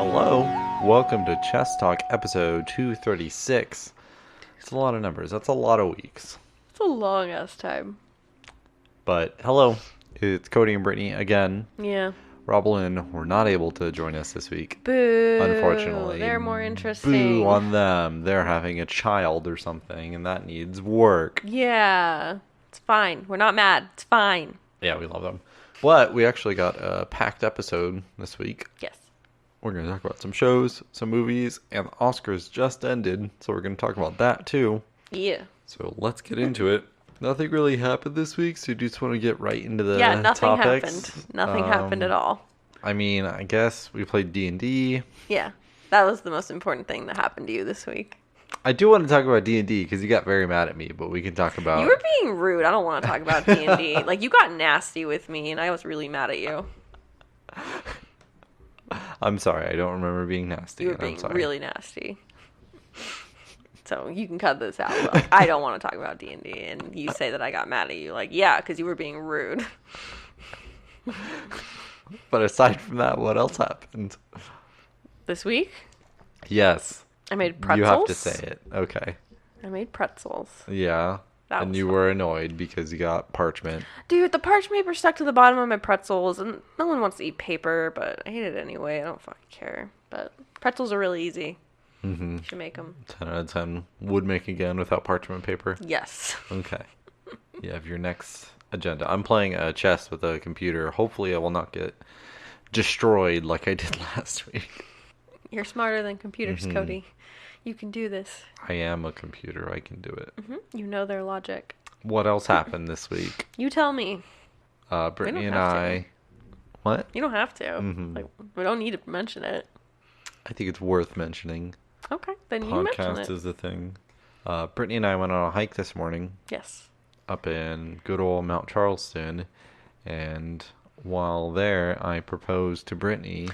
Hello, welcome to Chess Talk episode 236. It's a lot of numbers, that's a lot of weeks. It's a long ass time. But hello, it's Cody and Brittany again. Yeah. Rob Lynn were not able to join us this week. Boo. Unfortunately. They're more interesting. Boo on them. They're having a child or something and that needs work. Yeah. It's fine. We're not mad. It's fine. Yeah, we love them. But we actually got a packed episode this week. Yes. We're going to talk about some shows, some movies, and the Oscars just ended, so we're going to talk about that too. Yeah. So let's get into it. Nothing really happened this week, so you just want to get right into the nothing topics. happened. Nothing happened at all. I mean, I guess we played D&D. Yeah. That was the most important thing that happened to you this week. I do want to talk about D&D because you got very mad at me, but we can talk about... You were being rude. I don't want to talk about D&D. Like, you got nasty with me, and I was really mad at you. I'm sorry. I don't remember being nasty. You were being really nasty. So you can cut this out. But, like, I don't want to talk about D&D, and you say that I got mad at you. Like, yeah, because you were being rude. But aside from that, what else happened? This week? Yes. I made pretzels. You have to say it. Okay. I made pretzels. Yeah. And you were annoyed because you got parchment. Dude, the parchment paper stuck to the bottom of my pretzels, and no one wants to eat paper, but I hate it anyway. I don't fucking care. But pretzels are really easy. Mm-hmm. You should make them. 10 out of 10. Would make again without parchment paper? Yes. Okay. You have your next agenda. I'm playing chess with a computer. Hopefully I will not get destroyed like I did last week. You're smarter than computers, Cody. You can do this. I am a computer. I can do it. You know their logic. What else happened this week? You tell me. Brittany and I... What? You don't have to. Like, we don't need to mention it. I think it's worth mentioning. Okay, then you mention it. Podcast is the thing. Brittany and I went on a hike this morning. Yes. Up in good old Mount Charleston. And while there, I proposed to Brittany.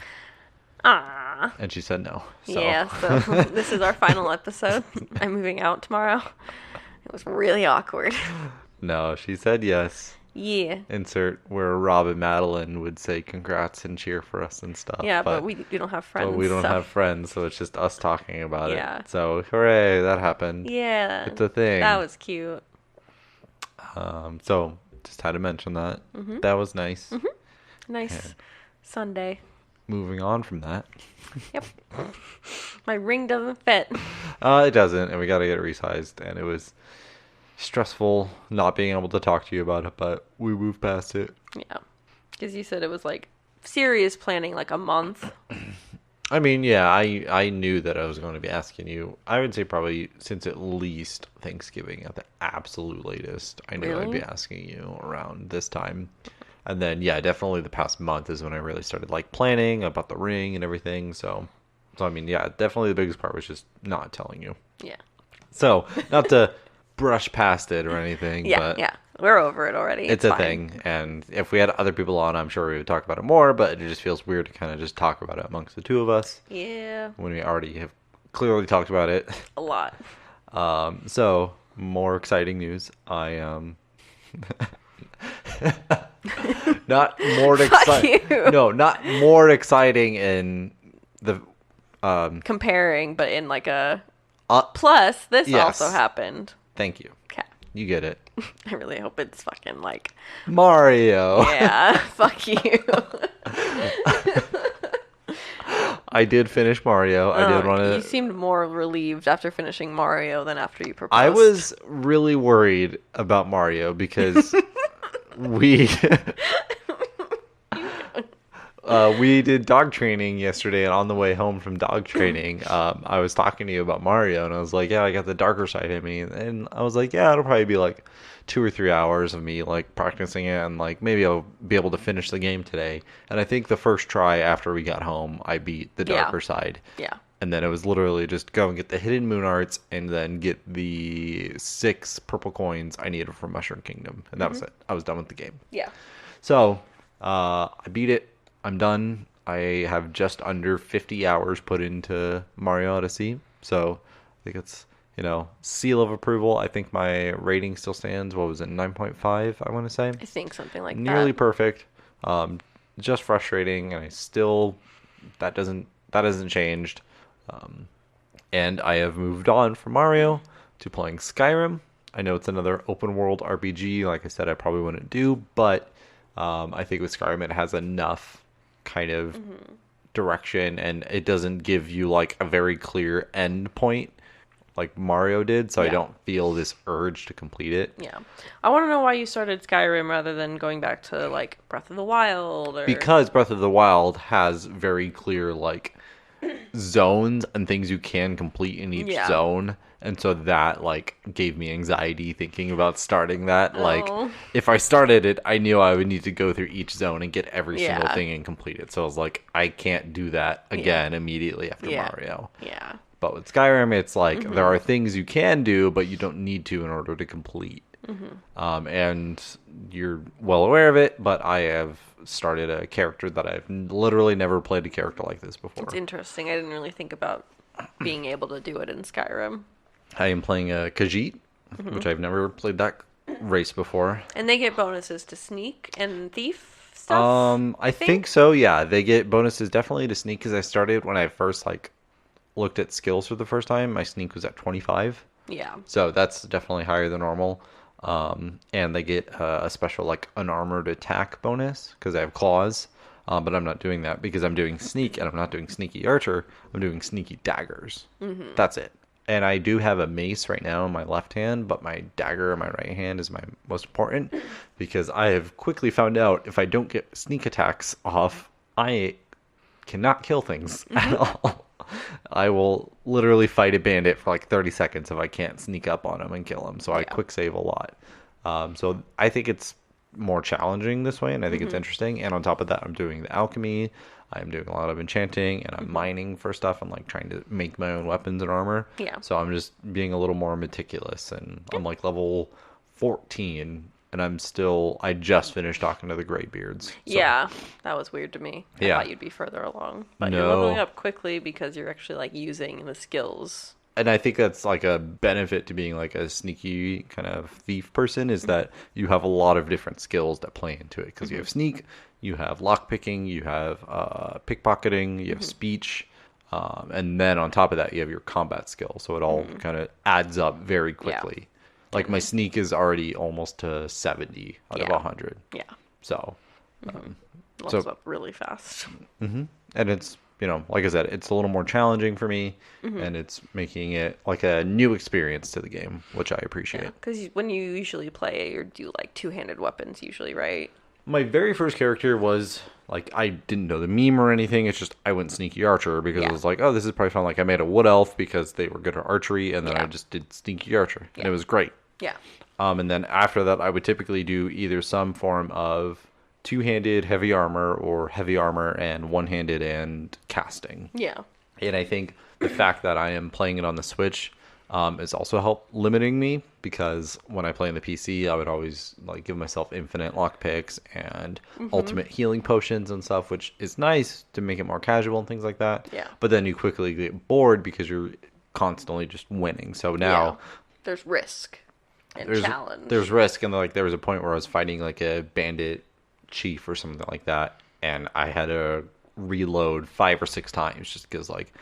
Ah. And she said no. So. Yeah, so this is our final episode. I'm moving out tomorrow. It was really awkward. No, she said yes. Yeah. Insert where Rob and Madeline would say congrats and cheer for us and stuff. Yeah, but we don't have friends. But we don't have friends, so it's just us talking about it. So, hooray, that happened. Yeah. It's a thing. That was cute. So, just had to mention that. That was nice. Nice and Sunday. Moving on from that. Yep. My ring doesn't fit. It doesn't, and we got to get it resized, and it was stressful not being able to talk to you about it, but we moved past it. Yeah. Because you said it was like serious planning, like a month. I mean, yeah, I knew that I was going to be asking you. I would say probably since at least Thanksgiving at the absolute latest. I knew I'd be asking you around this time. And then, yeah, definitely the past month is when I really started, like, planning about the ring and everything. So I mean, yeah, definitely the biggest part was just not telling you. Yeah. So, not to brush past it or anything. Yeah, but we're over it already. It's a thing. And if we had other people on, I'm sure we would talk about it more. But it just feels weird to kind of just talk about it amongst the two of us. Yeah. When we already have clearly talked about it. A lot. So, more exciting news. I not more exciting. No, not more exciting in the comparing, but in like a plus. This also happened. Thank you. Okay, you get it. I really hope it's fucking like Mario. Yeah, fuck you. I did finish Mario. I did want to. You seemed more relieved after finishing Mario than after you proposed. I was really worried about Mario because we did dog training yesterday, and on the way home from dog training, I was talking to you about Mario, and I was like, yeah, I got the darker side in me, and I was like, yeah, it'll probably be like 2 or 3 hours of me like practicing it, and like maybe I'll be able to finish the game today. And I think the first try after we got home, I beat the darker side. Yeah. And then it was literally just go and get the hidden moon arts and then get the 6 purple coins I needed from Mushroom Kingdom. And that was it. I was done with the game. Yeah. So, I beat it. I'm done. I have just under 50 hours put into Mario Odyssey. So I think it's, seal of approval. I think my rating still stands. What was it? 9.5, I want to say. I think something like Nearly perfect. Just frustrating. And that doesn't that hasn't changed. And I have moved on from Mario to playing Skyrim. I know it's another open world RPG. Like I said, I probably wouldn't do, but I think with Skyrim it has enough kind of direction, and it doesn't give you like a very clear end point like Mario did, so I don't feel this urge to complete it. Yeah. I want to know why you started Skyrim rather than going back to, like, Breath of the Wild or... Because Breath of the Wild has very clear, like, zones and things you can complete in each zone. And so that, like, gave me anxiety thinking about starting that. Like, if I started it, I knew I would need to go through each zone and get every single thing and complete it. So I was like, I can't do that again immediately after Mario. Yeah. But with Skyrim, it's like there are things you can do, but you don't need to in order to complete. And you're well aware of it, but I have started a character that I've literally never played a character like this before. It's interesting. I didn't really think about being able to do it in Skyrim. I am playing a Khajiit, which I've never played that race before. And they get bonuses to sneak and thief stuff? I think so, yeah. They get bonuses definitely to sneak, because I started when I first, like, looked at skills for the first time. My sneak was at 25. Yeah. So that's definitely higher than normal. And they get a special, like, unarmored attack bonus, because I have claws. But I'm not doing that because I'm doing sneak, and I'm not doing sneaky archer. I'm doing sneaky daggers. That's it. And I do have a mace right now in my left hand, but my dagger in my right hand is my most important, because I have quickly found out if I don't get sneak attacks off, I cannot kill things at all. I will literally fight a bandit for like 30 seconds if I can't sneak up on him and kill him. So I quick save a lot. So I think it's more challenging this way, and I think it's interesting. And on top of that, I'm doing the alchemy. I'm doing a lot of enchanting, and I'm mining for stuff. I'm like trying to make my own weapons and armor. Yeah. So I'm just being a little more meticulous, and I'm like level 14, and I just finished talking to the Greybeards. So. Yeah, that was weird to me. I thought you'd be further along. But you're leveling up quickly because you're actually like using the skills. And I think that's like a benefit to being like a sneaky kind of thief person, is that you have a lot of different skills that play into it, because you have sneak, you have lockpicking, you have pickpocketing, you have speech, and then on top of that you have your combat skill. So it all kind of adds up very quickly. Yeah. Like my sneak is already almost to 70 out of 100. Yeah. So, levels up really fast. And it's, you know, like I said, it's a little more challenging for me, and it's making it like a new experience to the game, which I appreciate. Because when you usually play or do like two-handed weapons, usually, right? My very first character was like, I didn't know the meme or anything. It's just I went sneaky archer because I was like, oh, this is probably fun. Like I made a wood elf because they were good at archery, and then I just did sneaky archer, and it was great. Yeah. And then after that, I would typically do either some form of two-handed heavy armor or heavy armor and one-handed and casting. Yeah. And I think the fact that I am playing it on the Switch is also help limiting me, because when I play on the PC, I would always like give myself infinite lockpicks and ultimate healing potions and stuff, which is nice to make it more casual and things like that. Yeah. But then you quickly get bored because you're constantly just winning. So now there's risk and challenge. There's risk, and like there was a point where I was fighting like a bandit chief or something like that, and I had to reload 5 or 6 times just because like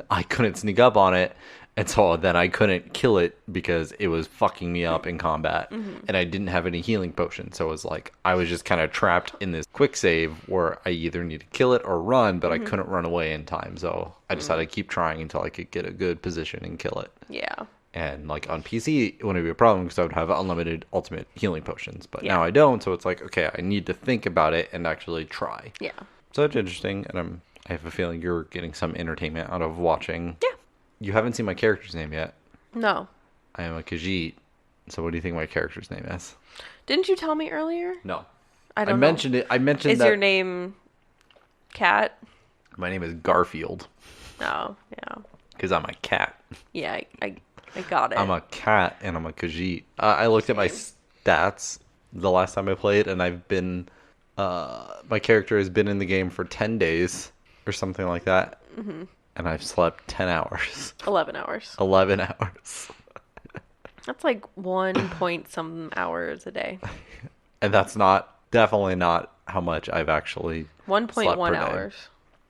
I couldn't sneak up on it, and so then I couldn't kill it because it was fucking me up in combat, and I didn't have any healing potions. So it was like I was just kind of trapped in this quick save where I either need to kill it or run, but I couldn't run away in time. So I just had to keep trying until I could get a good position and kill it. Yeah. And like on PC, it wouldn't be a problem because I would have unlimited ultimate healing potions. But now I don't, so it's like, okay, I need to think about it and actually try. Yeah. So it's interesting, and I have a feeling you're getting some entertainment out of watching. Yeah. You haven't seen my character's name yet. No. I am a Khajiit. So what do you think my character's name is? Didn't you tell me earlier? No. I don't know. Mentioned it. I mentioned Is your name Cat? My name is Garfield. Oh, yeah. Because I'm a cat. Yeah, I got it. I'm a cat, and I'm a Khajiit. I looked at my stats the last time I played, and I've been... my character has been in the game for 10 days or something like that. And I've slept 10 hours. 11 hours. 11 hours. That's like 1 point some hours a day. And that's definitely not how much I've actually 1.1 hours.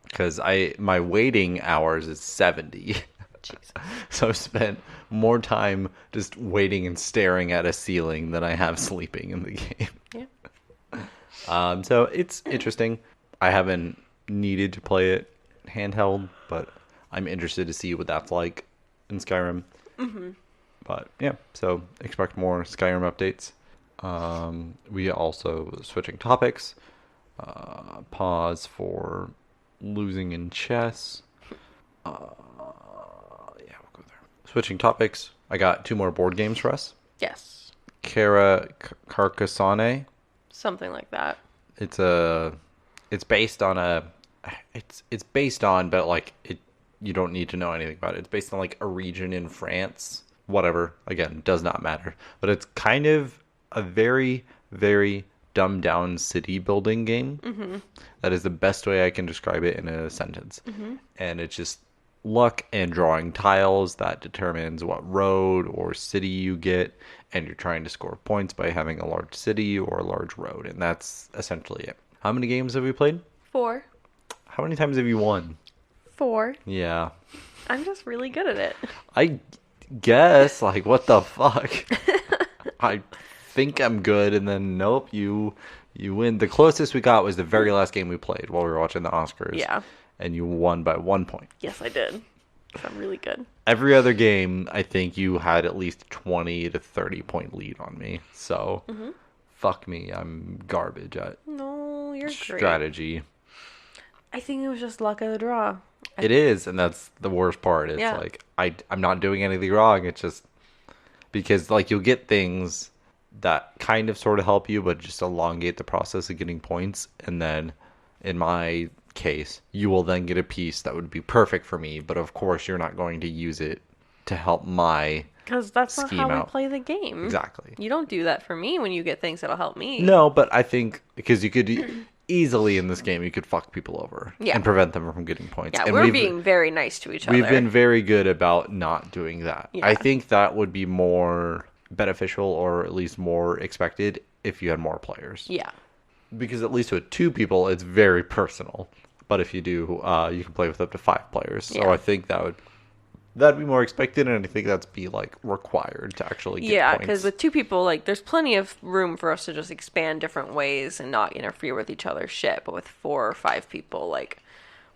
because my waiting hours is 70. Jesus. So I've spent more time just waiting and staring at a ceiling than I have sleeping in the game. Yeah. So it's interesting. I haven't needed to play it handheld, but I'm interested to see what that's like in Skyrim. Mm-hmm. But yeah, so expect more Skyrim updates. We also, switching topics, pause for losing in chess. Yeah, we'll go there. Switching topics, I got 2 more board games for us. Yes. Carcassonne. Something like that. It's based on it's based on, but like you don't need to know anything about it. It's based on like a region in France. Whatever. Again, does not matter. But it's kind of a very, very dumbed down city building game. Mm-hmm. That is the best way I can describe it in a sentence. Mm-hmm. And it's just luck and drawing tiles that determines what road or city you get. And you're trying to score points by having a large city or a large road. And that's essentially it. How many games have we played? 4. How many times have you won? 4. Yeah. I'm just really good at it. I guess, like, what the fuck? I think I'm good, and then nope, you win. The closest we got was the very last game we played while we were watching the Oscars. Yeah. And you won by 1 point. Yes, I did. So I'm really good. Every other game, I think you had at least 20 to 30 point lead on me. So, fuck me, I'm garbage at No, you're strategy. great. I think it was just luck of the draw. It is, and that's the worst part. It's like I'm not doing anything wrong. It's just because like you'll get things that kind of sort of help you, but just elongate the process of getting points. And then in my case, you will then get a piece that would be perfect for me, but of course you're not going to use it to help my because that's not how we play the game. Exactly. You don't do that for me when you get things that'll help me. No, but I think because you could easily in this game, you could fuck people over and prevent them from getting points. Yeah, and we're being very nice to each other. We've been very good about not doing that. Yeah. I think that would be more beneficial, or at least more expected, if you had more players. Yeah. Because at least with 2 people, it's very personal. But if you do, you can play with up to 5 players. So I think that'd be more expected, and I think that'd be like required to actually get points. Yeah, because with 2 people, like there's plenty of room for us to just expand different ways and not interfere with each other's shit. But with 4 or 5 people, like,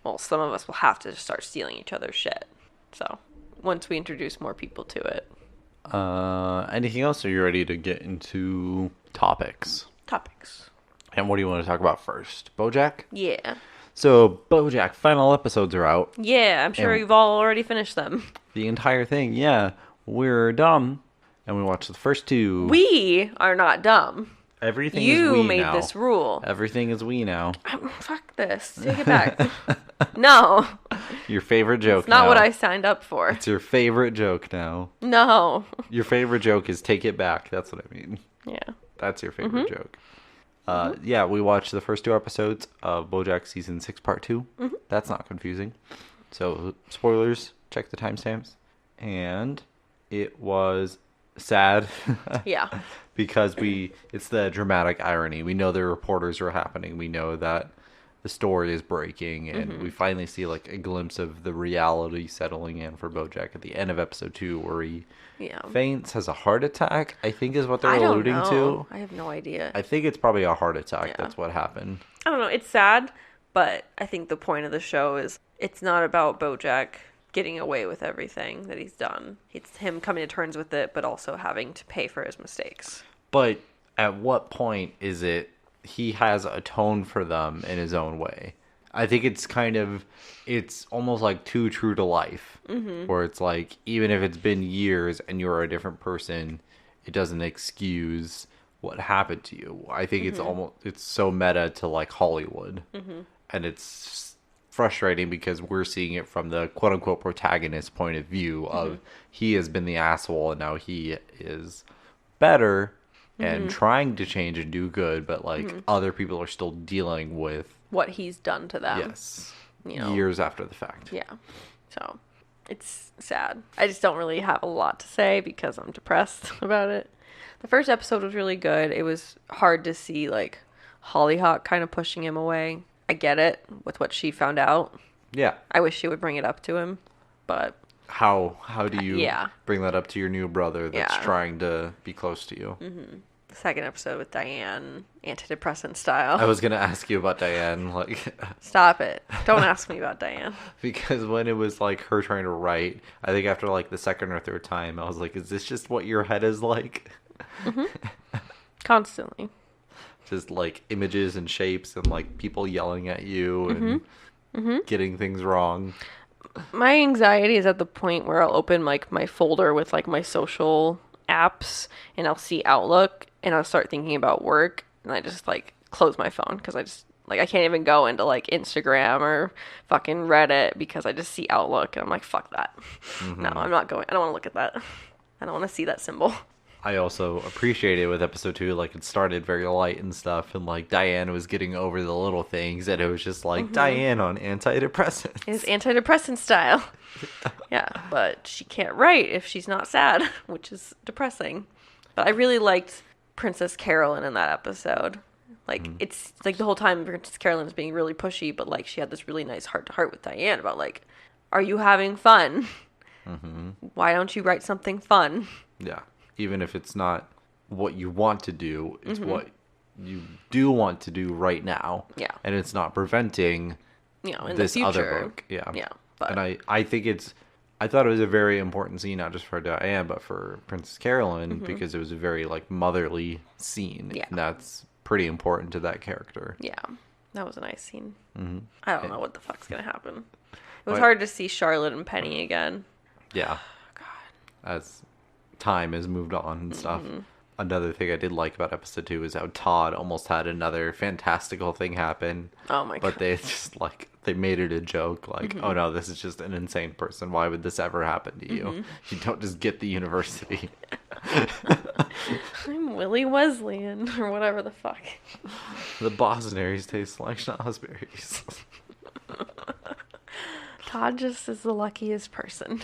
well, some of us will have to start stealing each other's shit. So once we introduce more people to it. Anything else? Are you ready to get into topics? And what do you want to talk about first? BoJack? Yeah. So, BoJack, final episodes are out. Yeah, I'm sure you've all already finished them. The entire thing, yeah. We're dumb, and we watched the first 2. We are not dumb. Everything is we now. You made this rule. Everything is we now. Fuck this. Take it back. No. Your favorite joke now. It's not what I signed up for. It's your favorite joke now. No. Your favorite joke is take it back. That's what I mean. Yeah. That's your favorite joke. Yeah, we watched the first 2 episodes of BoJack Season 6 Part 2. Mm-hmm. That's not confusing. So, spoilers, check the timestamps. And it was sad. Yeah. Because it's the dramatic irony. We know the reporters are happening. We know that the story is breaking. And we finally see like a glimpse of the reality settling in for BoJack at the end of episode 2, where he faints, has a heart attack, I think is what they're alluding to. I have no idea. I think it's probably a heart attack. Yeah. That's what happened. I don't know. It's sad, but I think the point of the show is it's not about BoJack getting away with everything that he's done. It's him coming to terms with it, but also having to pay for his mistakes. But at what point is it he has atoned for them in his own way? I think it's almost like too true to life, where it's like, even if it's been years and you're a different person, it doesn't excuse what happened to you. I think it's so meta to like Hollywood, and it's frustrating because we're seeing it from the quote unquote protagonist point of view of he has been the asshole and now he is better and trying to change and do good, but like other people are still dealing with what he's done to them. Yes. Years after the fact. Yeah. So it's sad. I just don't really have a lot to say because I'm depressed about it. The first episode was really good. It was hard to see like Hollyhock kind of pushing him away. I get it with what she found out. Yeah. I wish she would bring it up to him, but How do you yeah. bring that up to your new brother that's Yeah. trying to be close to you? The second episode with Diane, antidepressant style. I was gonna ask you about Diane, like, Stop it. Don't ask me about Diane. because when it was like her trying to write, I think after like the second or third time, I was like, is this just what your head is like? Constantly. Just like images and shapes and like people yelling at you and getting things wrong. My anxiety is at the point where I'll open like my folder with like my social apps and I'll see Outlook and I'll start thinking about work and I just like close my phone because I just like I can't even go into like Instagram or fucking Reddit because I just see Outlook and I'm like, fuck that. No, I'm not going. I don't want to look at that. I don't want to see that symbol. I also appreciate it with episode 2, like it started very light and stuff, and like Diane was getting over the little things, and it was just like Diane on antidepressants. It's antidepressant style. Yeah, but she can't write if she's not sad, which is depressing. But I really liked Princess Carolyn in that episode. Like, it's like the whole time Princess Carolyn is being really pushy, but like she had this really nice heart-to-heart with Diane about like, are you having fun? Why don't you write something fun? Yeah. Even if it's not what you want to do, it's what you do want to do right now. Yeah. And it's not preventing In this the future. other book. Yeah. Yeah. But And I think I thought it was a very important scene, not just for Diane, but for Princess Carolyn, because it was a very like motherly scene. Yeah. And that's pretty important to that character. yeah, that was a nice scene. I don't know what the fuck's gonna happen. It was What? hard to see Charlotte and Penny again. Yeah. As time has moved on and stuff. Another thing I did like about episode 2 is how Todd almost had another fantastical thing happen. Oh my god. But they just like they made it a joke, like, oh no, this is just an insane person. Why would this ever happen to you? You don't just get the university. I'm Willie Wesleyan or whatever the fuck. The Bostonberries taste like schnozberries. Todd just is the luckiest person.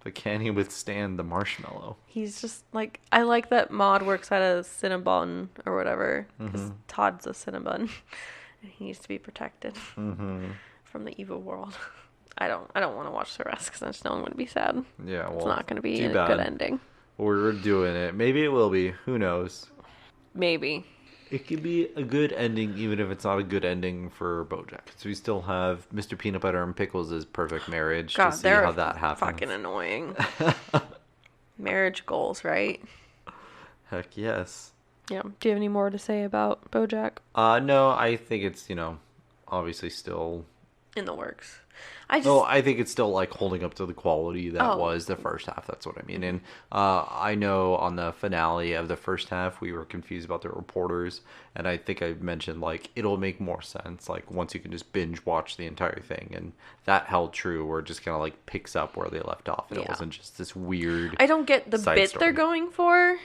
But can he withstand the marshmallow? He's just like, I like that Maud works at a Cinnabon or whatever. 'Cause Todd's a Cinnabon. And he needs to be protected from the evil world. I don't want to watch the rest because I just know I'm going to be sad. Yeah, well, It's not going to be too a bad. good ending. We're doing it. Maybe it will be. Who knows? Maybe. It could be a good ending, even if it's not a good ending for BoJack. So we still have Mr. Peanut Butter and Pickles' perfect marriage God, to see they're how that happens. fucking annoying. Marriage goals, right? Heck yes. Yeah. Do you have any more to say about BoJack? No, I think it's, obviously still... In the works. I think it's still, like, holding up to the quality that was the first half. That's what I mean. And I know on the finale of the first half, we were confused about the reporters. And I think I mentioned, like, it'll make more sense, like, once you can just binge watch the entire thing. And that held true, where it just kind of, like, picks up where they left off. And it wasn't just this weird I don't get the side bit story. they're going for.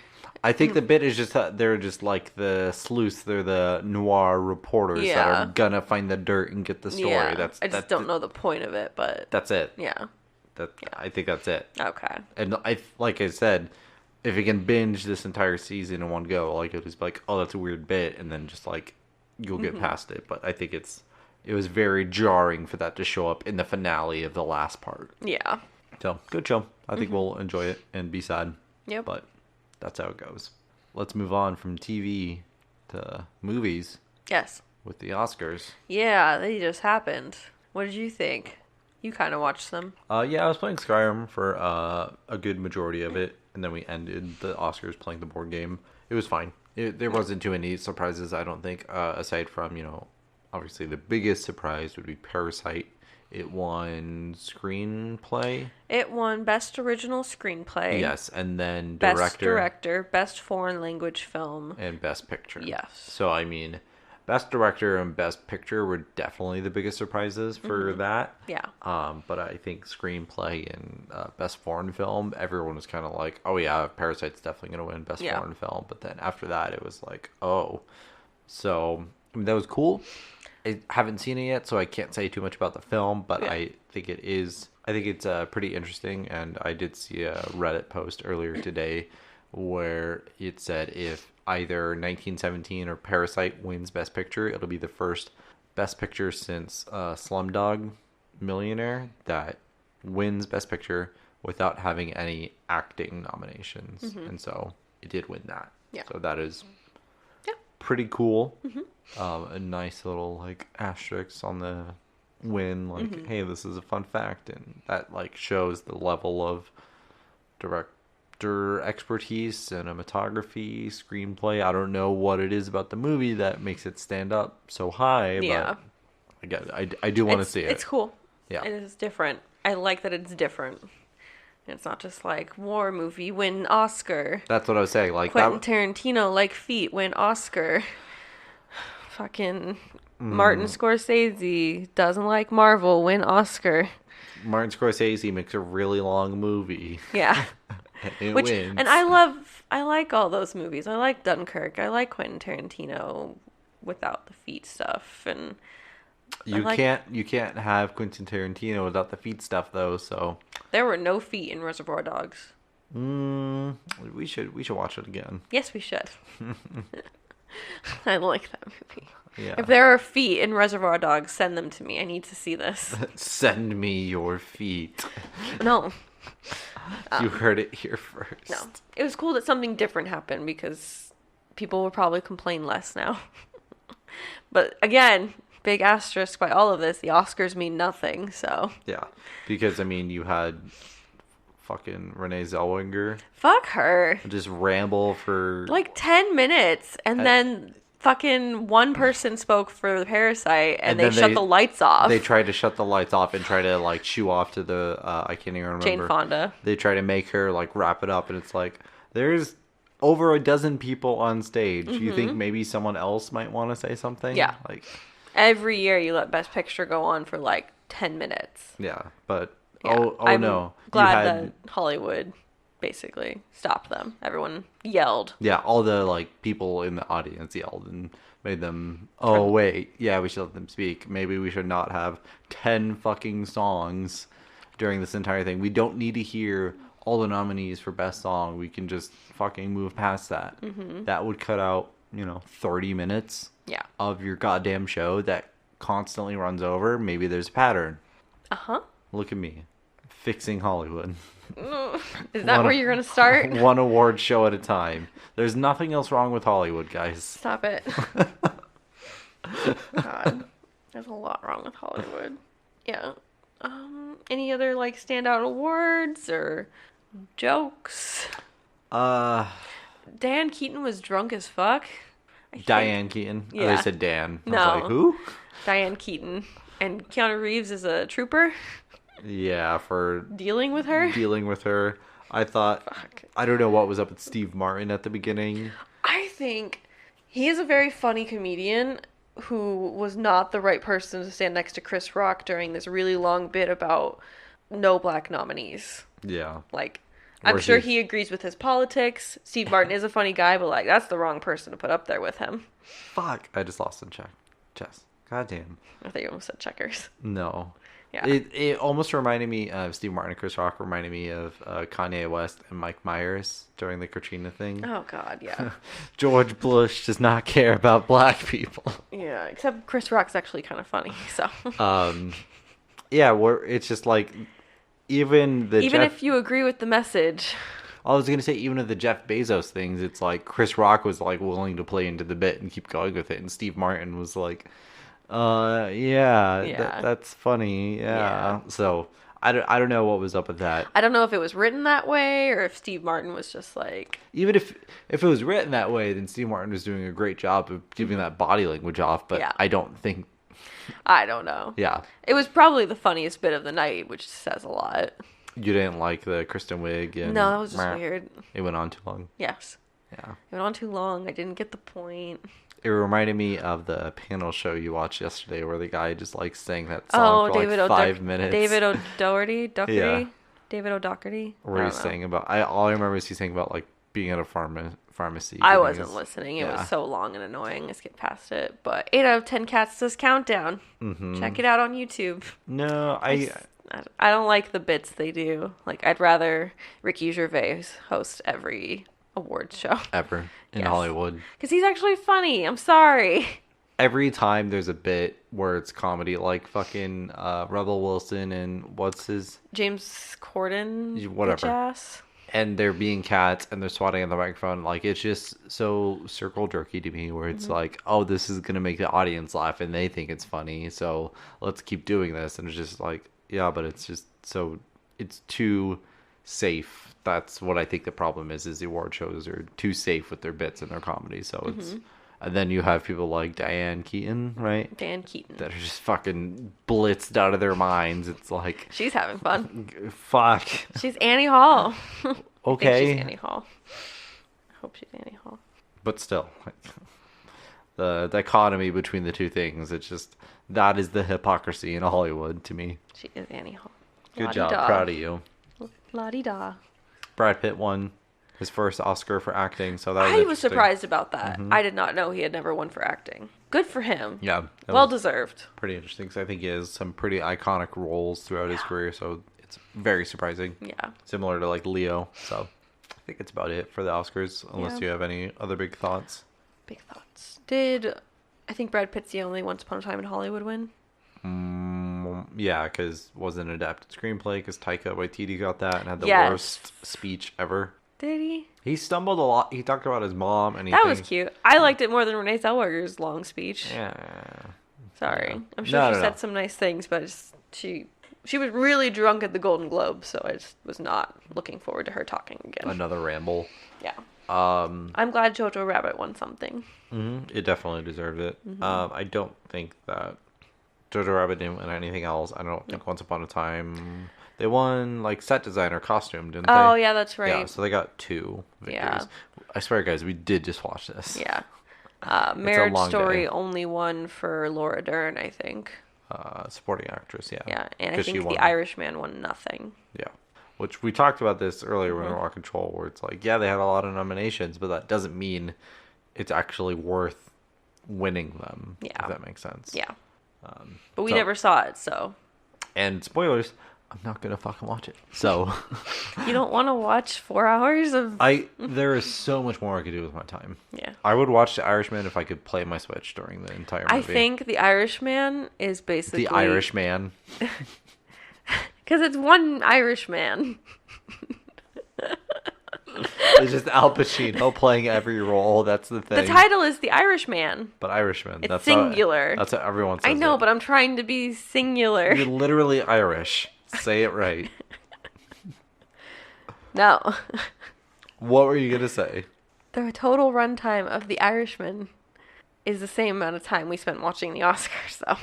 I think the bit is just that they're just like the sleuths. They're the noir reporters that are gonna find the dirt and get the story. Yeah. I just don't know the point of it, but That's it. yeah. I think that's it. Okay. And like I said, if you can binge this entire season in one go, like it'll just be like, oh, that's a weird bit, and then just like you'll get past it. But I think it was very jarring for that to show up in the finale of the last part. Yeah. So good show. I think we'll enjoy it and be sad. Yep. But that's how it goes. Let's move on from TV to movies Yes. with the Oscars. Yeah, they just happened. What did you think? You kind of watched them. Yeah, I was playing Skyrim for a good majority of it, and then we ended the Oscars playing the board game. It was fine. There wasn't too many surprises, I don't think, aside from, obviously the biggest surprise would be Parasite. It won screenplay. It won Best Original Screenplay. Yes, and then Best Director, Best Foreign Language Film. and Best Picture. Yes. So, I mean, Best Director and Best Picture were definitely the biggest surprises for that. Yeah. But I think Screenplay and Best Foreign Film, everyone was kind of like, oh yeah, Parasite's definitely going to win Best Foreign Film. But then after that, it was like, oh. So, I mean, that was cool. I haven't seen it yet, so I can't say too much about the film, but I think it's pretty interesting, and I did see a Reddit post earlier today where it said if either 1917 or Parasite wins Best Picture, it'll be the first Best Picture since Slumdog Millionaire that wins Best Picture without having any acting nominations. And so it did win that. Yeah. So that is Yeah. pretty cool. A nice little like asterisk on the win, like, hey, this is a fun fact, and that like shows the level of director expertise, cinematography, screenplay. I don't know what it is about the movie that makes it stand up so high, Yeah. but again, I do want to see it. It's cool. Yeah. It is different. I like that it's different. It's not just like war movie win Oscar. That's what I was saying. Like Quentin Tarantino like feet win Oscar. Fucking Martin Scorsese doesn't like Marvel win Oscar. Martin Scorsese makes a really long movie. Yeah. And it Which wins. and I like all those movies. I like Dunkirk. I like Quentin Tarantino without the feet stuff, and You can't have Quentin Tarantino without the feet stuff though, so there were no feet in Reservoir Dogs. we should watch it again. Yes, we should. I like that movie. Yeah. If there are feet in Reservoir Dogs, send them to me. I need to see this. Send me your feet. No. You heard it here first. No. It was cool that something different happened because people will probably complain less now. But again, big asterisk by all of this, the Oscars mean nothing, so. Yeah. Because I mean you had fucking Renee Zellweger Fuck her. just ramble for Like 10 minutes, and then fucking one person spoke for the Parasite, and they then shut the lights off. They tried to shut the lights off and try to like shoo off to the I can't even remember. Jane Fonda. They try to make her like wrap it up, and it's like there's over a dozen people on stage. You think maybe someone else might want to say something? Yeah. Like Every year you let Best Picture go on for like 10 minutes. yeah, but Yeah. oh I'm no. glad that Hollywood basically stopped them. Everyone yelled. Yeah, all the like people in the audience yelled and made them. Oh wait, yeah, we should let them speak. Maybe we should not have 10 fucking songs during this entire thing. We don't need to hear all the nominees for best song. We can just fucking move past that. That would cut out 30 minutes. Yeah. Of your goddamn show that constantly runs over. Maybe there's a pattern. Uh-huh. Look at me, fixing Hollywood. Is that where you're going to start? One award show at a time. There's nothing else wrong with Hollywood, guys. Stop it. God. There's a lot wrong with Hollywood. Yeah. Any other like standout awards or jokes? Dan Keaton was drunk as fuck. Diane Keaton. Yeah. Oh, they said Dan. I No. was like, who? Diane Keaton. And Keanu Reeves is a trooper Yeah, for dealing with her. dealing with her. I thought, Fuck. I don't know what was up with Steve Martin at the beginning. I think he is a very funny comedian who was not the right person to stand next to Chris Rock during this really long bit about no black nominees. Yeah. Like, I'm Or sure he- he agrees with his politics. Steve Martin is a funny guy, but like, that's the wrong person to put up there with him. Fuck. I just lost in chess. Goddamn. I thought you almost said checkers. No. Yeah. It almost reminded me of Steve Martin and Chris Rock reminded me of Kanye West and Mike Myers during the Katrina thing. Oh, God, yeah. George Bush does not care about black people. Yeah, except Chris Rock's actually kind of funny, so. Yeah, it's just like even If you agree with the message. I was gonna say even of the Jeff Bezos things, it's like Chris Rock was like willing to play into the bit and keep going with it, and Steve Martin was like, Yeah. that's funny, yeah. Yeah. So I don't know what was up with that. I don't know if it was written that way or if Steve Martin was just like, Even if it was written that way, then Steve Martin was doing a great job of giving that body language off. But Yeah. I don't think, I don't know. yeah, It was probably the funniest bit of the night, which says a lot. you didn't like the Kristen Wiig. And No, that was just meh. weird. It went on too long. Yes. Yeah. It went on too long. I didn't get the point. It reminded me of the panel show you watched yesterday where the guy just like sang that song for like 5 minutes. David O'Doherty? Doherty? Yeah. David O'Doherty? Where he's saying about, all I remember is he's saying about like being at a pharmacy. I getting wasn't his- listening. It yeah. was so long and annoying. I skipped past it. But 8 out of 10 cats does countdown. Mm-hmm. Check it out on YouTube. No, I I don't like the bits they do. Like, I'd rather Ricky Gervais host every awards show ever in Yes. Hollywood. because he's actually funny. I'm sorry. Every time there's a bit where it's comedy, like fucking Rebel Wilson and what's his, James Corden, whatever. bitch ass. and they're being cats and they're swatting at the microphone. Like, it's just so circle jerky to me, where it's like, oh, this is gonna make the audience laugh and they think it's funny, so let's keep doing this. And it's just like, yeah, but it's just so, it's too safe. That's what I think the problem is the award shows are too safe with their bits and their comedy. So it's, and then you have people like Diane Keaton, right? Dan Keaton. That are just fucking blitzed out of their minds. It's like, She's having fun. fuck. She's Annie Hall. I Okay. think she's Annie Hall. I hope she's Annie Hall. But still, like, the dichotomy between the two things, it's just, that is the hypocrisy in Hollywood to me. She is Annie Hall. Good job. Proud of you. La-di-da. Brad Pitt won his first Oscar for acting, so that was I was interesting. surprised about that. I did not know he had never won for acting. Good for him. Yeah. that Well was deserved. pretty interesting, because I think he has some pretty iconic roles throughout his career, so it's very surprising. Yeah. Similar to, like, Leo, so I think it's about it for the Oscars, unless Yeah. you have any other big thoughts. Big thoughts. I think Brad Pitt's the only Once Upon a Time in Hollywood win? Yeah, because wasn't an adapted screenplay, because Taika Waititi got that and had the Yes. worst speech ever. Did he? He stumbled a lot. He talked about his mom, and That was cute. I liked it more than Renee Zellweger's long speech. Yeah. Sorry. Yeah. I'm sure No, she no, said no. some nice things, but she was really drunk at the Golden Globe, so I just was not looking forward to her talking again. Another ramble. Yeah. Um, I'm glad Jojo Rabbit won something. It definitely deserved it. I don't think that Jojo Rabbit didn't win anything else. I don't think Once Upon a Time. They won, like, set design or costume, didn't they? Oh, yeah, that's right. Yeah, so they got 2 victories. Yeah. I swear, guys, we did just watch this. Yeah. Marriage long Story day. only won for Laura Dern, I think. Supporting actress, yeah. Yeah, and I 'Cause she think won. The Irishman won nothing. Yeah. Which we talked about this earlier when we were on Control, where it's like, yeah, they had a lot of nominations, but that doesn't mean it's actually worth winning them. Yeah. If that makes sense. Yeah. But we so- never saw it, so. And spoilers, I'm not gonna fucking watch it. So You don't want to watch 4 hours of. there is so much more I could do with my time. Yeah. I would watch The Irishman if I could play my Switch during the entire movie. I think The Irishman is basically. The Irishman. Because it's one Irishman. It's just Al Pacino playing every role. That's the thing. The title is The Irishman. But Irishman. It's that's singular. That's what everyone says. I know, it. but I'm trying to be singular. You're literally Irish. Say it right. No. What were you gonna say? The total runtime of The Irishman is the same amount of time we spent watching the Oscars, though.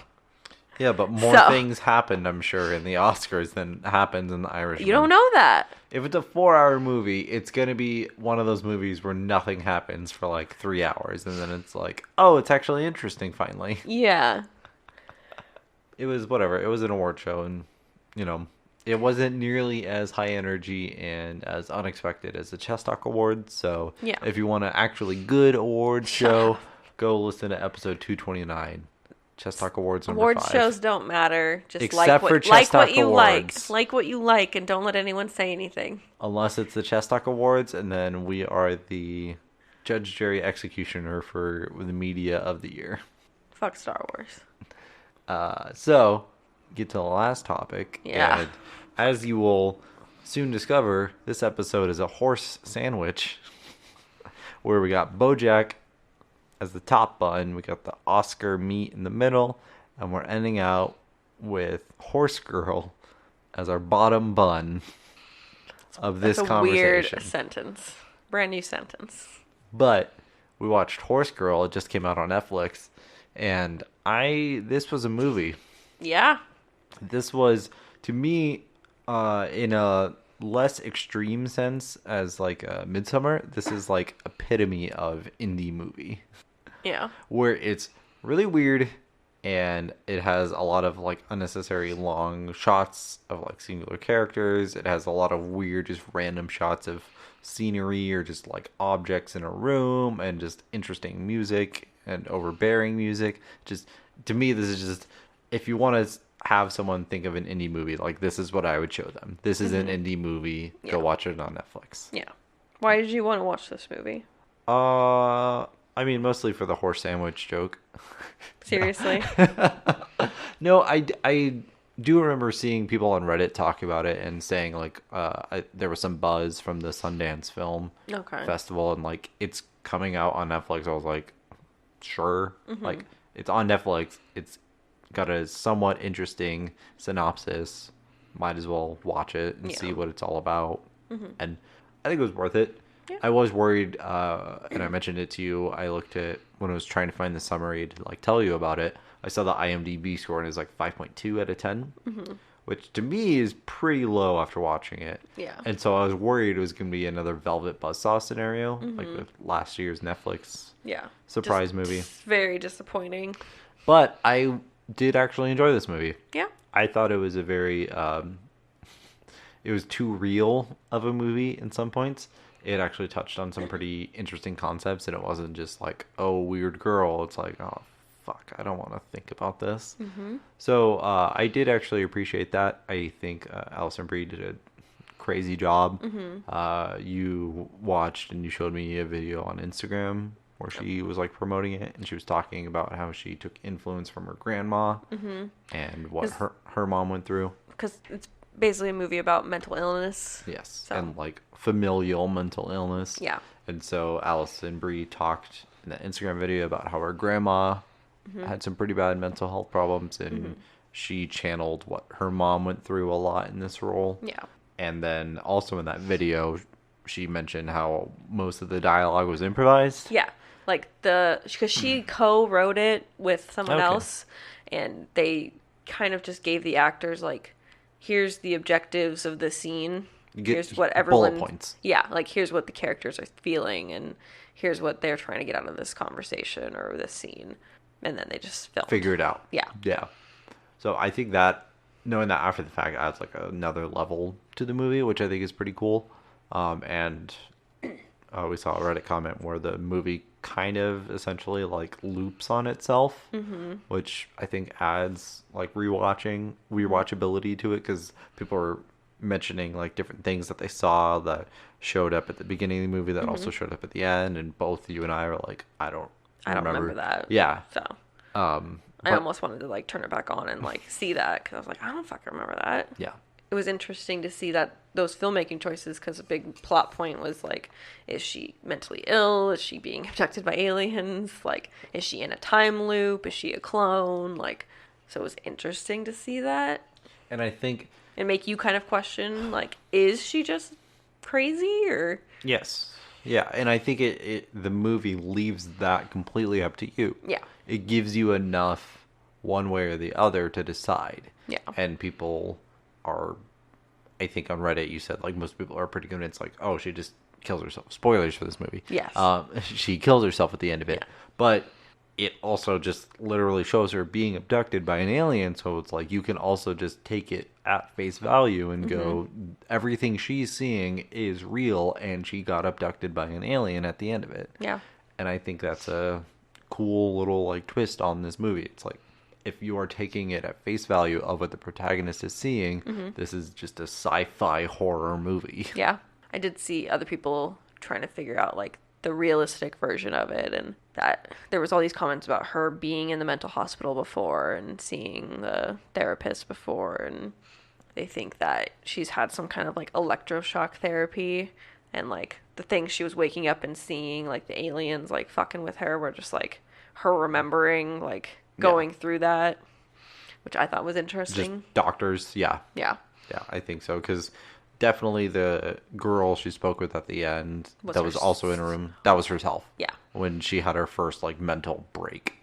Yeah, but more So- things happened, I'm sure, in the Oscars than happens in the Irishman. You don't know that. If it's a 4-hour movie, it's gonna be one of those movies where nothing happens for like 3 hours, and then it's like, oh, it's actually interesting finally. Yeah. It was whatever. It was an award show, and you know, it wasn't nearly as high energy and as unexpected as the Chess Talk Awards. So, Yeah. if you want an actually good award show, go listen to episode 229. Chess Talk Awards number Award 5. shows don't matter. Just Except for Chess like Talk what you like. Awards. Like what you like, and don't let anyone say anything. Unless it's the Chess Talk Awards, and then we are the Judge, Jury, Executioner for the media of the year. Fuck Star Wars. So, get to the last topic. Yeah. And as you will soon discover, this episode is a horse sandwich where we got BoJack as the top bun, we got the Oscar meat in the middle, and we're ending out with Horse Girl as our bottom bun of this That's a conversation. weird sentence. Brand new sentence. But we watched Horse Girl. It just came out on Netflix, and this was a movie. Yeah. This was, to me, in a less extreme sense as like a Midsummer, this is like epitome of indie movie. Yeah. Where it's really weird, and it has a lot of like unnecessary long shots of like singular characters. It has a lot of weird, just random shots of scenery or just like objects in a room, and just interesting music and overbearing music. Just, to me, this is just, if you want to have someone think of an indie movie, like, this is what I would show them. This is an indie movie. Go Yeah. watch it on Netflix. Yeah. Why did you want to watch this movie? I mean, mostly for the horse sandwich joke. Seriously? No, I do remember seeing people on Reddit talk about it and saying like there was some buzz from the Sundance Film Okay. Festival and like it's coming out on Netflix. I was like, sure, like it's on Netflix. It's got a somewhat interesting synopsis. Might as well watch it and see what it's all about. And I think it was worth it. Yeah. I was worried, and I mentioned it to you. I looked at when I was trying to find the summary to like tell you about it. I saw the IMDb score and it's like 5.2 out of 10, which to me is pretty low after watching it. Yeah. And so I was worried it was going to be another Velvet Buzzsaw scenario, like with last year's Netflix Yeah. surprise movie. Very disappointing. But I did actually enjoy this movie. Yeah. I thought it was a very, it was too real of a movie in some points. It actually touched on some pretty interesting concepts, and it wasn't just like, oh, weird girl. It's like, oh, fuck, I don't want to think about this. So I did actually appreciate that. I think Alison Brie did a crazy job. You watched and you showed me a video on Instagram where she was like promoting it, and she was talking about how she took influence from her grandma and what her mom went through. Because it's basically a movie about mental illness. Yes, So. and like familial mental illness. Yeah. And so Alison Brie talked in that Instagram video about how her grandma had some pretty bad mental health problems, and she channeled what her mom went through a lot in this role. Yeah. And then also in that video, she mentioned how most of the dialogue was improvised. Yeah. Like because she co-wrote it with someone Okay. else, and they kind of just gave the actors like, here's the objectives of the scene. You get Here's what everyone. bullet points. Yeah, like here's what the characters are feeling, and here's what they're trying to get out of this conversation or this scene, and then they just filmed. Figure it out. Yeah. Yeah. So I think that knowing that after the fact adds like another level to the movie, which I think is pretty cool. And we saw a Reddit comment where the movie kind of essentially like loops on itself, which I think adds like rewatchability to it, because people are mentioning like different things that they saw that showed up at the beginning of the movie that also showed up at the end, and both you and I were like, I don't remember that. Yeah. So I But- almost wanted to like turn it back on and like see that, because I was like, I don't fucking remember that. Yeah. It was interesting to see that those filmmaking choices, because a big plot point was like, is she mentally ill? Is she being abducted by aliens? Like, is she in a time loop? Is she a clone? Like, so it was interesting to see that And I think and make you kind of question, like, is she just crazy or? yes. Yeah, and I think the movie leaves that completely up to you. Yeah. It gives you enough one way or the other to decide. Yeah. And people are, I think on Reddit you said like most people are pretty convinced like, oh, she just kills herself. Spoilers for this movie. Yes. She kills herself at the end of it. Yeah. But it also just literally shows her being abducted by an alien, so it's like you can also just take it at face value and go, everything she's seeing is real, and she got abducted by an alien at the end of it. Yeah. And I think that's a cool little like twist on this movie. It's like, if you are taking it at face value of what the protagonist is seeing, this is just a sci-fi horror movie. Yeah. I did see other people trying to figure out like the realistic version of it, and that there was all these comments about her being in the mental hospital before and seeing the therapist before, and they think that she's had some kind of like electroshock therapy, and like the things she was waking up and seeing, like the aliens like fucking with her, were just like her remembering like going through that, which I thought was Just interesting. doctors, yeah. Yeah. Yeah, I think so, because definitely the girl she spoke with at the end Was that was her also in a room, that was herself. Yeah. When she had her first like mental break.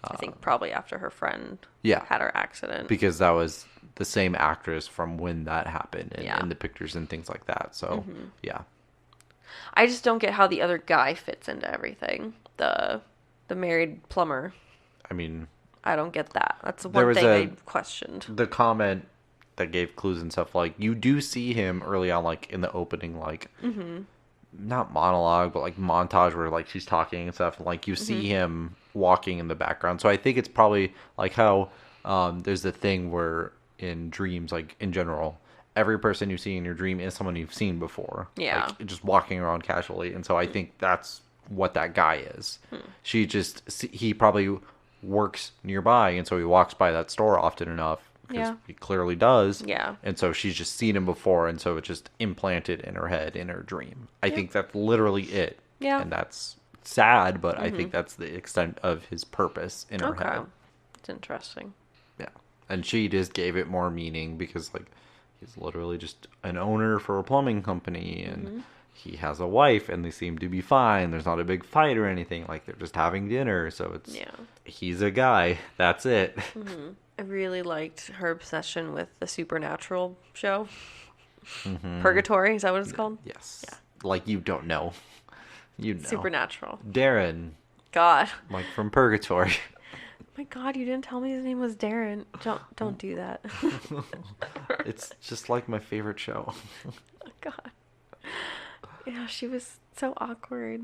I think probably after her friend Yeah. had her accident. Because that was the same actress from when that happened, and Yeah. in the pictures and things like that. So yeah. I just don't get how the other guy fits into everything. The married plumber. I mean, I don't get that. That's the There one was thing a- I questioned. the comment that gave clues and stuff, like you do see him early on, like in the opening, like not monologue but like montage where like she's talking and stuff, and like you see him walking in the background. So I think it's probably like how there's the thing where in dreams, like in general, every person you see in your dream is someone you've seen before. Yeah. Like, just walking around casually. And so I think that's what that guy is. He probably works nearby, and so he walks by that store often enough, because he clearly does. Yeah. And so she's just seen him before, and so it just implanted in her head, in her dream. I think that's literally it. Yeah. And that's sad, but I think that's the extent of his purpose in her head. It's interesting. Yeah. And she just gave it more meaning because, like, he's literally just an owner for a plumbing company, and he has a wife, and they seem to be fine. There's not a big fight or anything. Like, they're just having dinner, so it's... Yeah. He's a guy. That's it. I really liked her obsession with the Supernatural show. Purgatory, is that what it's called? Yes. Yeah. Like, you don't know. You know. Supernatural. Darren. God. Like, from Purgatory. My God, you didn't tell me his name was Darren. Don't do that. It's just like my favorite show. Oh, God. Yeah, she was so awkward.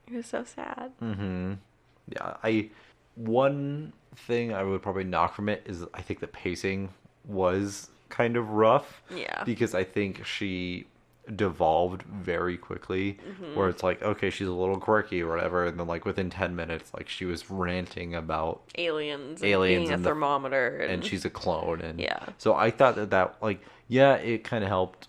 It was so sad. Yeah, one thing I would probably knock from it is I think the pacing was kind of rough. Yeah. Because I think she devolved very quickly, where it's like, okay, she's a little quirky or whatever, and then like within 10 minutes, like she was ranting about aliens being a thermometer, and she's a clone, and yeah. So I thought that like, yeah, it kind of helped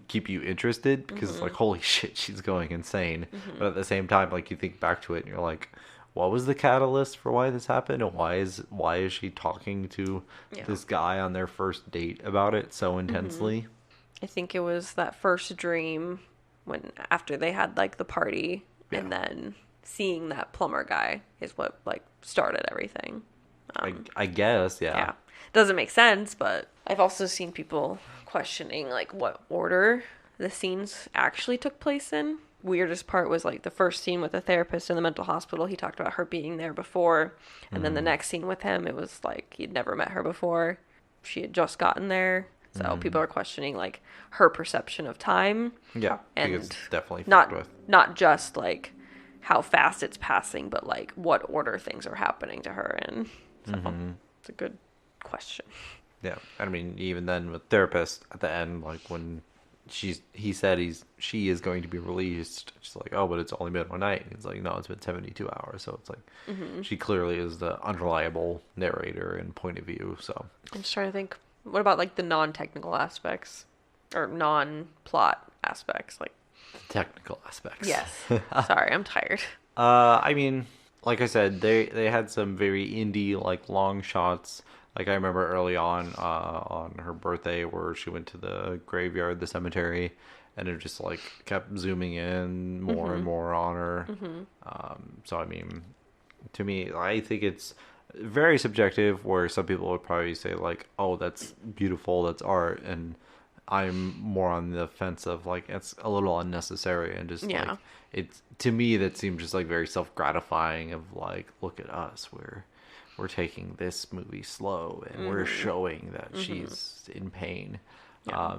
keep you interested because it's like, holy shit, she's going insane. But at the same time, like, you think back to it and you're like, what was the catalyst for why this happened, and why is she talking to this guy on their first date about it so intensely? I think it was that first dream after they had like the party, and then seeing that plumber guy is what like started everything. I guess, yeah. Doesn't make sense, but I've also seen people questioning like what order the scenes actually took place in. Weirdest part was like the first scene with the therapist in the mental hospital. He talked about her being there before, and then the next scene with him, it was like he'd never met her before. She had just gotten there. So people are questioning like her perception of time. Yeah, and it's definitely not just like how fast it's passing, but like what order things are happening to her in. So it's a good question. Yeah, I mean, even then with therapist at the end, like when he said she is going to be released, she's like, oh, but it's only been one night. He's like, no, it's been 72 hours. So it's like she clearly is the unreliable narrator and point of view. So I'm just trying to think. What about like the non-technical aspects or non-plot aspects, like the technical aspects? Yes. Sorry, I'm tired. I mean, like I said, they had some very indie like long shots. Like I remember early on her birthday where she went to the graveyard, the cemetery, and it just like kept zooming in more and more on her. So I mean, to me, I think it's very subjective, where some people would probably say like, oh, that's beautiful, that's art, and I'm more on the fence of like, it's a little unnecessary, and just like, it's, to me, that seems just like very self-gratifying of like, look at us, we're taking this movie slow, and we're showing that she's in pain.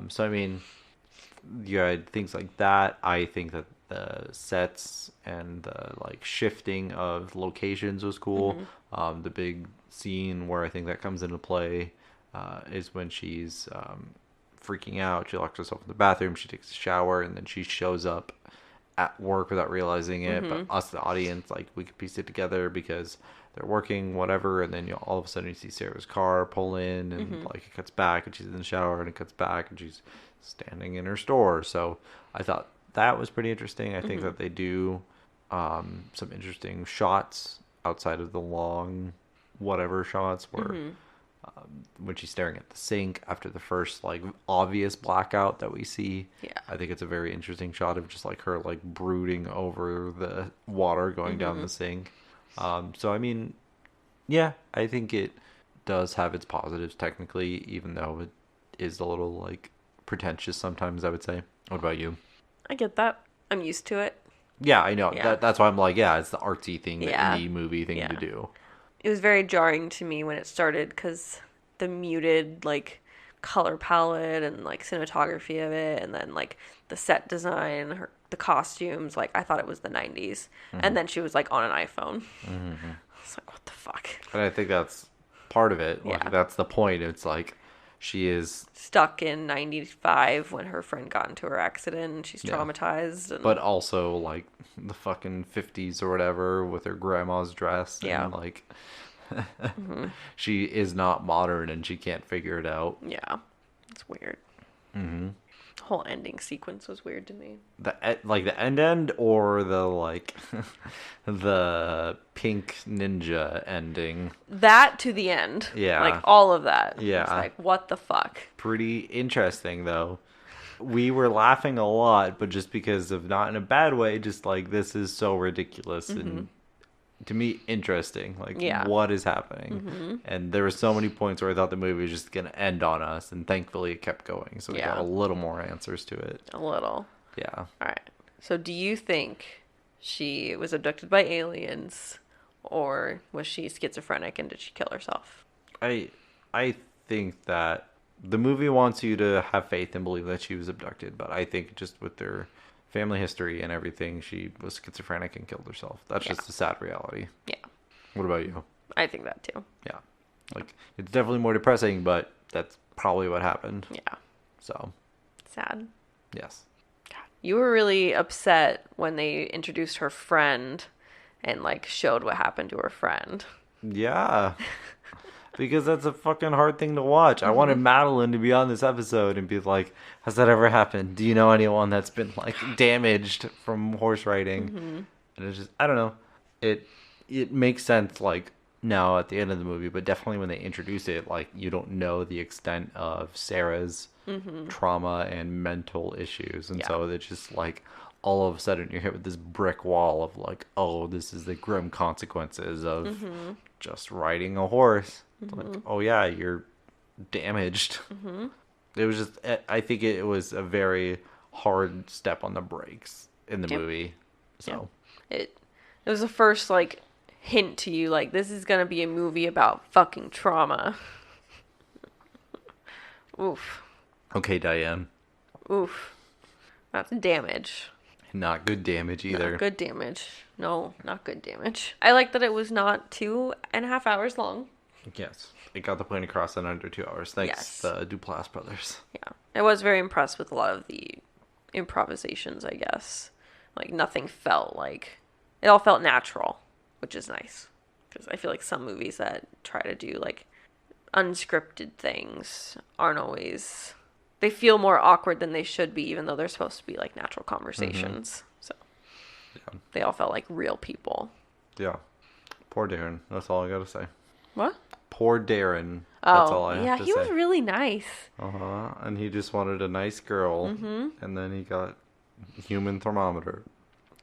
So I mean, you had things like that. I think that the sets and the like shifting of locations was cool. The big scene where I think that comes into play is when she's freaking out. She locks herself in the bathroom. She takes a shower, and then she shows up at work without realizing it. But us, the audience, like, we could piece it together because they're working, whatever. And then all of a sudden you see Sarah's car pull in, and like it cuts back, and she's in the shower, and it cuts back, and she's standing in her store. So I thought that was pretty interesting. I think that they do some interesting shots outside of the long whatever shots where when she's staring at the sink after the first like obvious blackout that we see. I think it's a very interesting shot of just like her like brooding over the water going down the sink. So I mean, yeah, I think it does have its positives technically, even though it is a little like pretentious sometimes, I would say. What about you? I get that. I'm used to it. Yeah, I know. That's why I'm like, yeah, it's the artsy thing, the indie movie thing to do. It was very jarring to me when it started because the muted like color palette and like cinematography of it, and then like the set design, the costumes, like I thought it was the 90s. And then she was like on an iPhone. I was like, what the fuck? And I think that's part of it. Like, that's the point. It's like she is stuck in 95 when her friend got into her accident and she's Yeah. traumatized. And but also like the fucking 50s or whatever with her grandma's dress Yeah. and like she is not modern and she can't figure it out. yeah, it's weird. The whole ending sequence was weird to me. Like the end or the like the pink ninja ending. That to the end. Yeah. Like all of that. Yeah. It's like, what the fuck? Pretty interesting though. We were laughing a lot, but just because of not in a bad way, just like this is so ridiculous and to me interesting. Like Yeah. what is happening? And there were so many points where I thought the movie was just gonna end on us, and thankfully it kept going. So we got Yeah. a little more answers to it. A little. Yeah. All right. So do you think she was abducted by aliens or was she schizophrenic and did she kill herself? I think that the movie wants you to have faith and believe that she was abducted, but I think just with their family history and everything, she was schizophrenic and killed herself. That's Yeah. just a sad reality. Yeah. What about you? I think that too. Yeah. Like, it's definitely more depressing, but that's probably what happened. Yeah. So, Sad. yes. God. You were really upset when they introduced her friend and like showed what happened to her friend. Yeah. Because that's a fucking hard thing to watch. I wanted Madeline to be on this episode and be like, has that ever happened? Do you know anyone that's been like damaged from horse riding? And it's just, I don't know. It makes sense like now at the end of the movie, but definitely when they introduce it, like you don't know the extent of Sarah's trauma and mental issues. And Yeah. so it's just like all of a sudden you're hit with this brick wall of like, oh, this is the grim consequences of just riding a horse. Like, oh yeah, you're damaged. It was just, I think it was a very hard step on the brakes in the Yep. movie. So, It was the first like hint to you like this is going to be a movie about fucking trauma. Oof. okay, Diane. Oof. That's damage. Not good damage either. Not good damage. No, not good damage. I like that it was not 2.5 hours long. Yes. It got the point across in under 2 hours. Thanks, Yes. the Duplass brothers. Yeah. I was very impressed with a lot of the improvisations, I guess. Like, nothing felt like... It all felt natural, which is nice. Because I feel like some movies that try to do, like, unscripted things aren't always... They feel more awkward than they should be, even though they're supposed to be, like, natural conversations. So, Yeah. they all felt like real people. Yeah. Poor Darren. That's all I gotta say. What? Poor Darren. That's all I yeah, have to he say. was really nice. Uh-huh. And he just wanted a nice girl. And then he got human thermometer.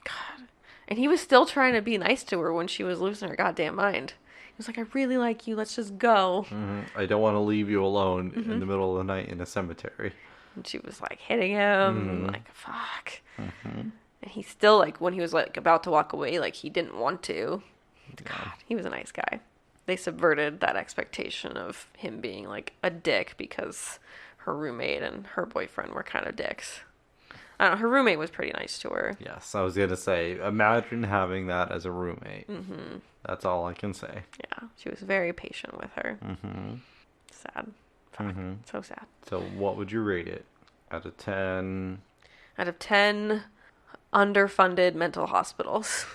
God. And he was still trying to be nice to her when she was losing her goddamn mind. He was like, I really like you. Let's just go. I don't want to leave you alone in the middle of the night in a cemetery. And she was like hitting him. Like, fuck. And he still, like, when he was like about to walk away, like, he didn't want to. God, he was a nice guy. They subverted that expectation of him being like a dick because her roommate and her boyfriend were kind of dicks. I don't know, her roommate was pretty nice to her. Yes, I was going to say, imagine having that as a roommate. That's all I can say. Yeah, she was very patient with her. Sad. Fuck. So sad. So what would you rate it? Out of 10? Out of 10 underfunded mental hospitals.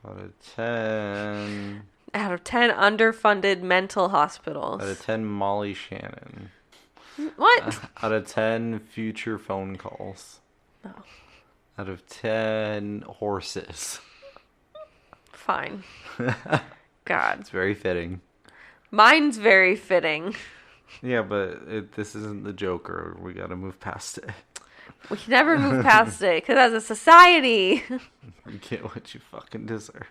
Out of 10? Out of 10 underfunded mental hospitals. Out of 10 Molly Shannon? What? Out of 10 future phone calls? No. Out of 10 horses? Fine. God. It's very fitting. Mine's very fitting. Yeah, but this isn't the Joker. We gotta move past it. We can never move past it, because as a society... You get what you fucking deserve.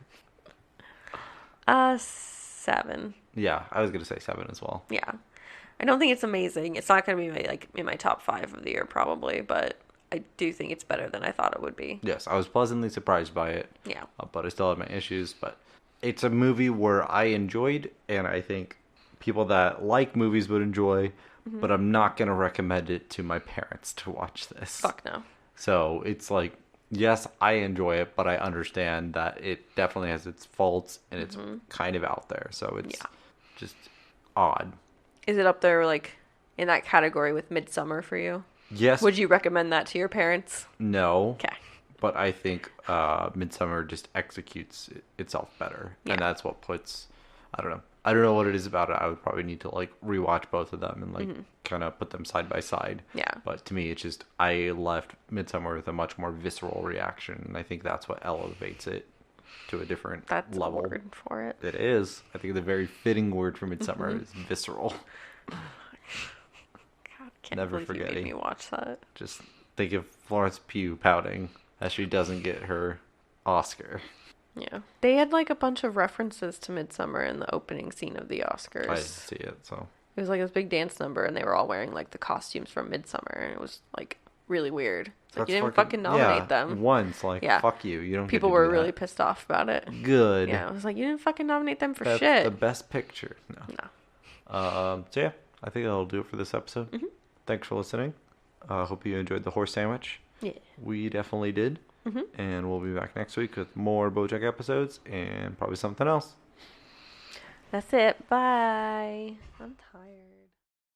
7. Yeah, I was gonna say 7 as well. Yeah. I don't think it's amazing. It's not going to be in my top 5 of the year, probably, but I do think it's better than I thought it would be. Yes, I was pleasantly surprised by it. Yeah. But I still have my issues. But it's a movie where I enjoyed, and I think people that like movies would enjoy, but I'm not going to recommend it to my parents to watch this. Fuck no. So it's like, yes, I enjoy it, but I understand that it definitely has its faults, and it's kind of out there. So it's just odd. Is it up there, like, in that category with Midsummer for you? Yes. Would you recommend that to your parents? No. Okay. But I think Midsummer just executes itself better. Yeah. And that's what puts, I don't know. I don't know what it is about it. I would probably need to like rewatch both of them and like kind of put them side by side. Yeah. But to me, it's just, I left Midsummer with a much more visceral reaction. And I think that's what elevates it to a different That's level. a word for it. It is. I think the very fitting word for Midsummer is visceral. God, can't Never believe you forgetting. made me watch that. Just think of Florence Pugh pouting as she doesn't get her Oscar. Yeah. They had like a bunch of references to Midsummer in the opening scene of the Oscars. I didn't see it, so. It was like this big dance number, and they were all wearing like the costumes from Midsummer, and it was like really weird. It's like, you didn't fucking nominate them Once, like, Yeah. fuck you. You don't People get to were do really that. pissed off about it. Good. Yeah, I was like, you didn't fucking nominate them for That's shit. the best picture. No. So yeah, I think that'll do it for this episode. Thanks for listening. Hope you enjoyed the horse sandwich. Yeah. We definitely did. And we'll be back next week with more BoJack episodes and probably something else. That's it. Bye. I'm tired.